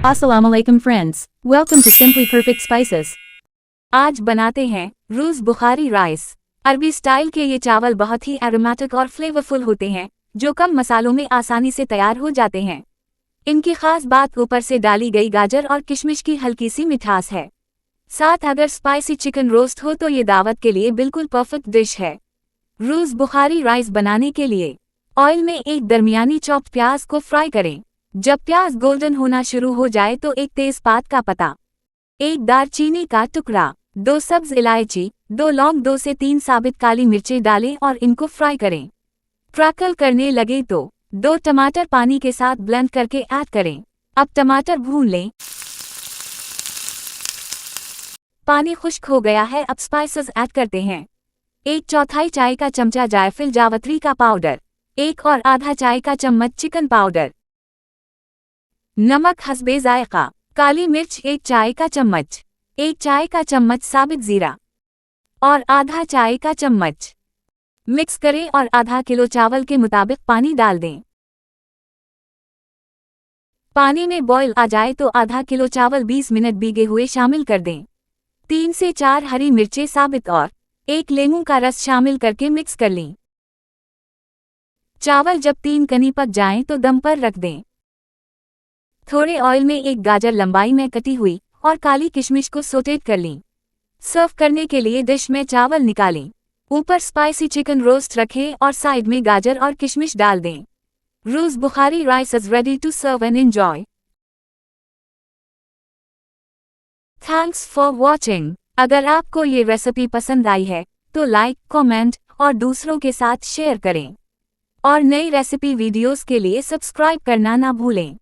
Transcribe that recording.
Assalamu alaikum friends. Welcome to Simply Perfect Spices. आज बनाते हैं रूज़ बुखारी राइस। अरबी स्टाइल के ये चावल बहुत ही एरोमेटिक और फ्लेवरफुल होते हैं, जो कम मसालों में आसानी से तैयार हो जाते हैं। इनकी खास बात ऊपर से डाली गई गाजर और किशमिश की हल्की सी मिठास है। साथ अगर स्पाइसी चिकन रोस्ट हो तो ये दावत के लिए बिल्कुल परफेक्ट डिश है। रूज़ बुखारी राइस बनाने के लिए ऑयल में एक दरमियानी चॉप्ड प्याज को फ्राई करें। जब प्याज गोल्डन होना शुरू हो जाए तो एक तेजपात का पत्ता, एक दालचीनी का टुकड़ा, 2 सब्ज इलायची, 2 लौंग, 2 से 3 साबित काली मिर्चें डालें और इनको फ्राई करें। क्रैकल करने लगे तो 2 टमाटर पानी के साथ ब्लेंड करके ऐड करें। अब टमाटर भून लें। पानी खुश्क हो गया है, अब स्पाइसेस ऐड करते हैं। 1/4 चाय का चमचा जायफल जावित्री का पाउडर, 1 और आधा चाय का चम्मच चिकन पाउडर, नमक हस्बे जायका, काली मिर्च 1 चाय का चम्मच, 1 चाय का चम्मच साबित जीरा और आधा चाय का चम्मच। मिक्स करें और आधा किलो चावल के मुताबिक पानी डाल दें। पानी में बॉयल आ जाए तो आधा किलो चावल 20 मिनट भीगे हुए शामिल कर दें। 3 से 4 हरी मिर्चें साबित और 1 नींबू का रस शामिल करके मिक्स कर लें। चावल जब 3 कनी पक जाएं तो दम पर रख दें। थोड़े ऑयल में 1 गाजर लंबाई में कटी हुई और काली किशमिश को सौटेट कर लें। सर्व करने के लिए डिश में चावल निकालें, ऊपर स्पाइसी चिकन रोस्ट रखें और साइड में गाजर और किशमिश डाल दें। रूज़ बुखारी rice is ready to serve and enjoy. Thanks for watching. अगर आपको ये रेसिपी पसंद आई है तो लाइक, कमेंट और दूसरों के साथ शेयर करें और नई रेसिपी वीडियोस के लिए सब्सक्राइब करना ना भूलें।